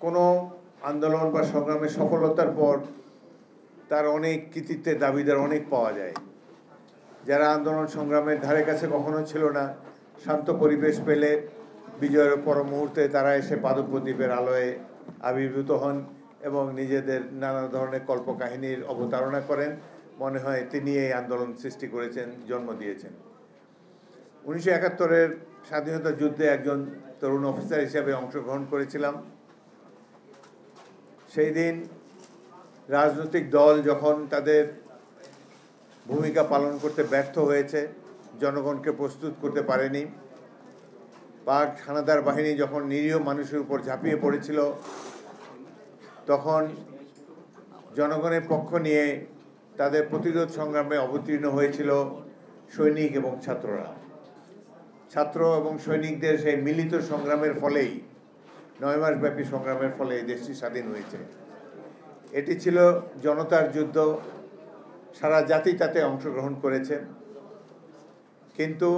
কোনো আন্দোলন বা সংগ্রামের সফলতার পর তার অনেক কৃতিত্বের দাবিদার অনেক পাওয়া যায়। যারা আন্দোলন সংগ্রামের ধারে কাছে কখনো ছিল না, শান্ত পরিবেশ পেলে বিজয়ের পর মুহূর্তে তারা এসে পাদপ্রদীপের আলোয় আবির্ভূত হন এবং নিজেদের নানা ধরনের কল্পকাহিনীর অবতারণা করেন। মনে হয় তিনি এই আন্দোলন সৃষ্টি করেছেন, জন্ম দিয়েছেন। 1971-এর স্বাধীনতা যুদ্ধে একজন তরুণ অফিসার হিসেবে অংশগ্রহণ করেছিলাম। সেই দিন রাজনৈতিক দল যখন তাদের ভূমিকা পালন করতে ব্যর্থ হয়েছে, জনগণকে প্রস্তুত করতে পারেনি, পাক হানাদার বাহিনী যখন নিরীহ মানুষের উপর ঝাঁপিয়ে পড়েছিল, তখন জনগণের পক্ষ নিয়ে তাদের প্রতিরোধ সংগ্রামে অবতীর্ণ হয়েছিল সৈনিক এবং ছাত্ররা। ছাত্র এবং সৈনিকদের সেই মিলিত সংগ্রামের ফলেই 9 মাসব্যাপী সংগ্রামের ফলে এই দেশটি স্বাধীন হয়েছে। এটি ছিল জনতার যুদ্ধ, সারা জাতি তাতে অংশগ্রহণ করেছে। কিন্তু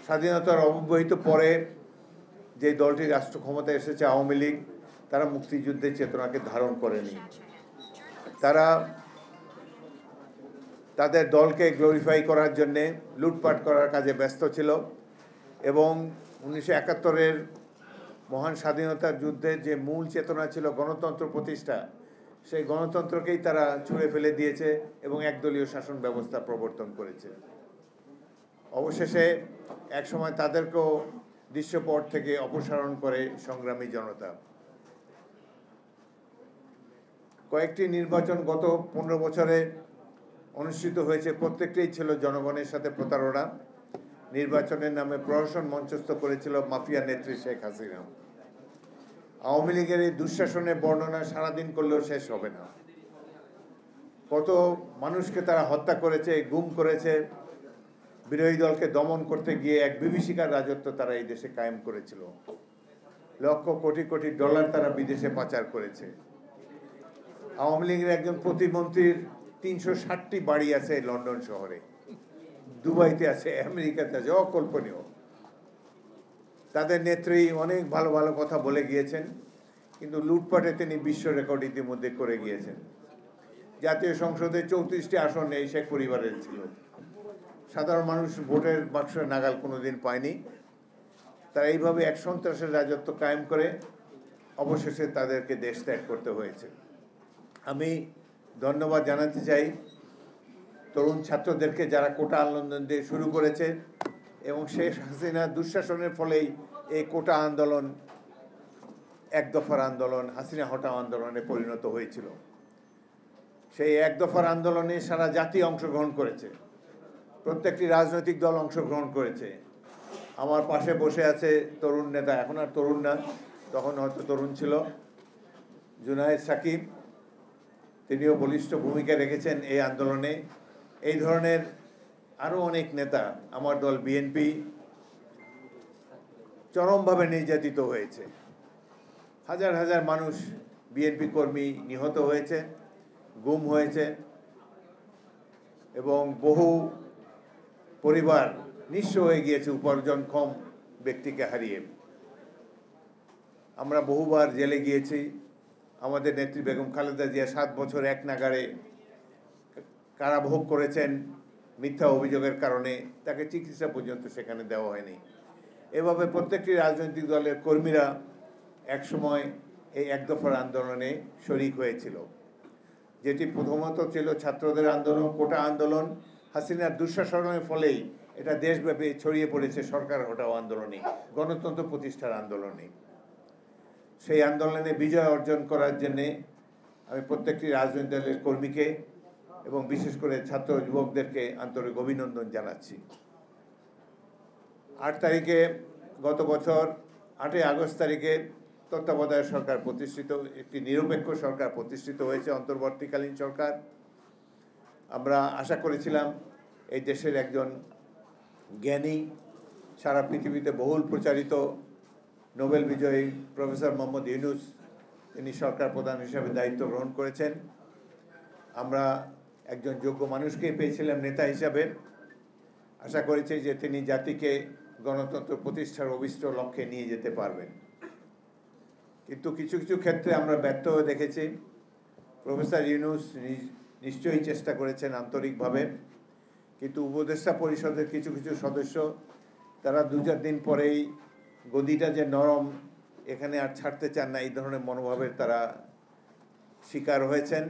স্বাধীনতার অব্যবহিত পরে যে দলটি রাষ্ট্র ক্ষমতায় এসেছে, আওয়ামী লীগ, তারা মুক্তিযুদ্ধের চেতনাকে ধারণ করেনি। তারা তাদের দলকে গ্লোরিফাই করার জন্যে লুটপাট করার কাজে ব্যস্ত ছিল এবং 1971-এর মহান স্বাধীনতার যুদ্ধের যে মূল চেতনা ছিল গণতন্ত্র প্রতিষ্ঠা, সেই গণতন্ত্রকেই তারা ছুঁড়ে ফেলে দিয়েছে এবং একদলীয় শাসন ব্যবস্থা প্রবর্তন করেছে। অবশেষে একসময় তাদেরকেও দৃশ্যপট থেকে অপসারণ করে সংগ্রামী জনতা। কয়েকটি নির্বাচন গত 15 বছরে অনুষ্ঠিত হয়েছে, প্রত্যেকটাই ছিল জনগণের সাথে প্রতারণা। নির্বাচনের নামে প্রহসন মঞ্চস্থ করেছিল মাফিয়া নেত্রী শেখ হাসিনা। আওয়ামী লীগের এই দুঃশাসনের বর্ণনা সারাদিন করলেও শেষ হবে না। কত মানুষকে তারা হত্যা করেছে, গুম করেছে। বিরোধী দলকে দমন করতে গিয়ে এক বিভীষিকার রাজত্ব তারা এই দেশে কায়েম করেছিল। লক্ষ কোটি কোটি ডলার তারা বিদেশে পাচার করেছে। আওয়ামী লীগের একজন প্রতিমন্ত্রীর 360টি বাড়ি আছে লন্ডন শহরে, দুবাইতে আছে, আমেরিকাতে আছে, অকল্পনীয়। তাদের নেত্রী অনেক ভালো ভালো কথা বলে গিয়েছেন, কিন্তু লুটপাটে তিনি বিশ্ব রেকর্ড ইতিমধ্যে করে গিয়েছেন। জাতীয় সংসদে 34টি আসন এই শেখ পরিবারের ছিল। সাধারণ মানুষ ভোটের বাক্সের নাগাল কোনোদিন পায়নি। তারা এইভাবে এক সন্ত্রাসের রাজত্ব কায়েম করে অবশেষে তাদেরকে দেশ ত্যাগ করতে হয়েছে। আমি ধন্যবাদ জানাতে চাই তরুণ ছাত্রদেরকে, যারা কোটা আন্দোলন দিয়ে শুরু করেছে এবং শেখ হাসিনার দুঃশাসনের ফলেই এই কোটা আন্দোলন এক দফার আন্দোলন, হাসিনা হটাও আন্দোলনে পরিণত হয়েছিল। সেই এক দফার আন্দোলনে সারা জাতি অংশগ্রহণ করেছে, প্রত্যেকটি রাজনৈতিক দল অংশগ্রহণ করেছে। আমার পাশে বসে আছে তরুণ নেতা, এখন আর তরুণ না, তখন হয়তো তরুণ ছিল, জুনায়েদ সাকিব। তিনিও বলিষ্ঠ ভূমিকা রেখেছেন এই আন্দোলনে। এই ধরনের আরও অনেক নেতা, আমার দল বিএনপি, চরমভাবে নির্যাতিত হয়েছে। হাজার হাজার মানুষ, বিএনপি কর্মী নিহত হয়েছে, গুম হয়েছে এবং বহু পরিবার নিঃস্ব হয়ে গিয়েছে উপার্জনক্ষম ব্যক্তিকে হারিয়ে। আমরা বহুবার জেলে গিয়েছি। আমাদের নেত্রী বেগম খালেদা জিয়া 7 বছর এক নাগাড়ে কারাভোগ করেছেন মিথ্যা অভিযোগের কারণে, তাকে চিকিৎসা পর্যন্ত সেখানে দেওয়া হয়নি। এভাবে প্রত্যেকটি রাজনৈতিক দলের কর্মীরা একসময় এই এক দফার আন্দোলনে শরিক হয়েছিল, যেটি প্রথমত ছিল ছাত্রদের আন্দোলন, কোটা আন্দোলন। হাসিনার দুঃশাসনের ফলেই এটা দেশব্যাপী ছড়িয়ে পড়েছে সরকার হটাও আন্দোলনে, গণতন্ত্র প্রতিষ্ঠার আন্দোলনে। সেই আন্দোলনে বিজয় অর্জন করার জন্যে আমি প্রত্যেকটি রাজনৈতিক দলের কর্মীকে এবং বিশেষ করে ছাত্র যুবকদেরকে আন্তরিক অভিনন্দন জানাচ্ছি। 8 তারিখে, গত বছর 8ই আগস্ট তারিখে তত্ত্বাবধায়ক সরকার প্রতিষ্ঠিত, একটি নিরপেক্ষ সরকার প্রতিষ্ঠিত হয়েছে, অন্তর্বর্তীকালীন সরকার। আমরা আশা করেছিলাম এই দেশের একজন জ্ঞানী, সারা পৃথিবীতে বহুল প্রচারিত নোবেল বিজয়ী প্রফেসর মোহাম্মদ ইউনূস, তিনি সরকার প্রধান হিসাবে দায়িত্ব গ্রহণ করেছেন। আমরা একজন যোগ্য মানুষকেই পেয়েছিলাম নেতা হিসাবে। আশা করেছি যে তিনি জাতিকে গণতন্ত্র প্রতিষ্ঠার অভিষ্ট লক্ষ্যে নিয়ে যেতে পারবেন। কিন্তু কিছু কিছু ক্ষেত্রে আমরা ব্যর্থ হয়ে দেখেছি। প্রফেসর ইউনূস নিশ্চয়ই চেষ্টা করেছেন আন্তরিকভাবে, কিন্তু উপদেষ্টা পরিষদের কিছু কিছু সদস্য তারা 2-4 দিন পরেই গদিটা যে নরম, এখানে আর ছাড়তে চান না, এই ধরনের মনোভাবের তারা শিকার হয়েছেন।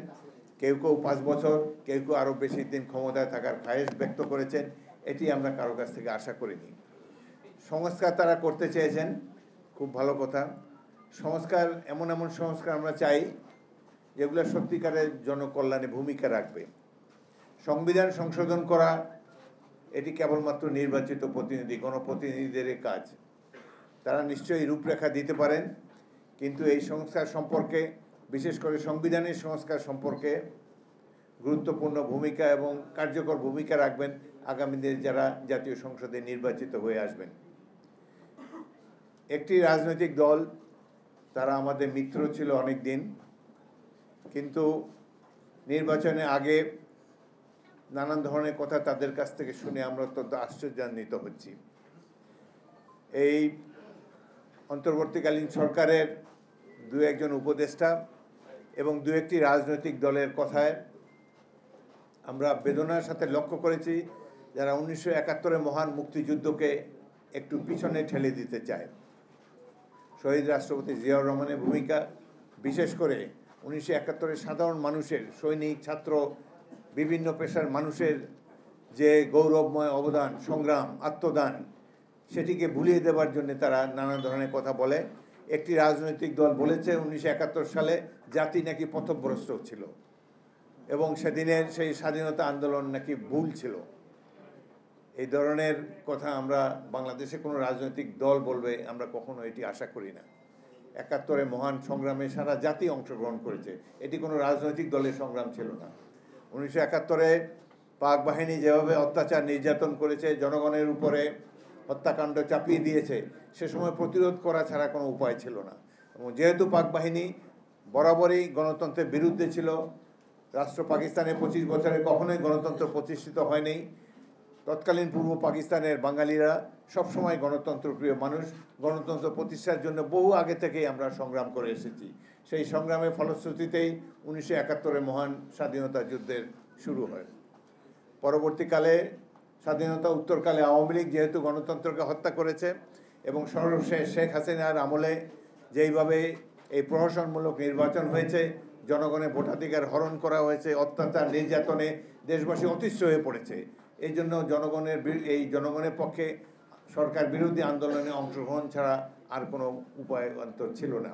কেউ কেউ 5 বছর, কেউ কেউ আরও বেশি দিন ক্ষমতায় থাকার খায়েশ ব্যক্ত করেছেন। এটি আমরা কারো কাছ থেকে আশা করিনি। সংস্কার তারা করতে চেয়েছেন, খুব ভালো কথা। সংস্কার এমন এমন সংস্কার আমরা চাই যেগুলো সত্যিকারের জনকল্যাণে ভূমিকা রাখবে। সংবিধান সংশোধন করা এটি কেবলমাত্র নির্বাচিত প্রতিনিধি, গণপ্রতিনিধিদের কাজ। তারা নিশ্চয়ই রূপরেখা দিতে পারেন, কিন্তু এই সংস্কার সম্পর্কে, বিশেষ করে সংবিধানের সংস্কার সম্পর্কে গুরুত্বপূর্ণ ভূমিকা এবং কার্যকর ভূমিকা রাখবেন আগামী দিনে যারা জাতীয় সংসদে নির্বাচিত হয়ে আসবেন। একটি রাজনৈতিক দল, তারা আমাদের মিত্র ছিল অনেক দিন, কিন্তু নির্বাচনের আগে নানান ধরনের কথা তাদের কাছ থেকে শুনে আমরা অত্যন্ত আশ্চর্যান্বিত হচ্ছি। এই অন্তর্বর্তীকালীন সরকারের 2-1 উপদেষ্টা এবং 2-1টি রাজনৈতিক দলের কথায় আমরা বেদনার সাথে লক্ষ্য করেছি যারা 1971-এর মহান মুক্তিযুদ্ধকে একটু পিছনে ঠেলে দিতে চায়। শহীদ রাষ্ট্রপতি জিয়াউর রহমানের ভূমিকা, বিশেষ করে 1971-এর সাধারণ মানুষের, সৈনিক, ছাত্র, বিভিন্ন পেশার মানুষের যে গৌরবময় অবদান, সংগ্রাম, আত্মদান, সেটিকে ভুলিয়ে দেওয়ার জন্য তারা নানা ধরনের কথা বলে। একটি রাজনৈতিক দল বলেছে 1971 সালে জাতি নাকি পথভ্রষ্ট ছিল এবং সেদিনের সেই স্বাধীনতা আন্দোলন নাকি ভুল ছিল। এই ধরনের কথা আমরা বাংলাদেশে কোনো রাজনৈতিক দল বলবে আমরা কখনো এটি আশা করি না। 71-এর মহান সংগ্রামে সারা জাতি অংশগ্রহণ করেছে, এটি কোনো রাজনৈতিক দলের সংগ্রাম ছিল না। 1971-এ পাক বাহিনী যেভাবে অত্যাচার নির্যাতন করেছে, জনগণের উপরে হত্যাকাণ্ড চাপিয়ে দিয়েছে, সে সময় প্রতিরোধ করা ছাড়া কোনো উপায় ছিল না। এবং যেহেতু পাক বাহিনী বরাবরই গণতন্ত্রের বিরুদ্ধে ছিল, রাষ্ট্র পাকিস্তানের 25 বছরে কখনোই গণতন্ত্র প্রতিষ্ঠিত হয়নি, তৎকালীন পূর্ব পাকিস্তানের বাঙালিরা সবসময় গণতন্ত্রপ্রিয় মানুষ, গণতন্ত্র প্রতিষ্ঠার জন্য বহু আগে থেকেই আমরা সংগ্রাম করে এসেছি। সেই সংগ্রামের ফলশ্রুতিতেই 1971-এর মহান স্বাধীনতা যুদ্ধের শুরু হয়। পরবর্তীকালে স্বাধীনতা উত্তরকালে আওয়ামী লীগ যেহেতু গণতন্ত্রকে হত্যা করেছে এবং সর্বশেষ শেখ হাসিনার আমলে যেইভাবে এই প্রহসনমূলক নির্বাচন হয়েছে, জনগণের ভোটাধিকার হরণ করা হয়েছে, অত্যাচার নির্যাতনে দেশবাসী অতিষ্ঠ হয়ে পড়েছে। এই জন্য জনগণের পক্ষে সরকার বিরোধী আন্দোলনে অংশগ্রহণ ছাড়া আর কোনো উপায় ছিল না।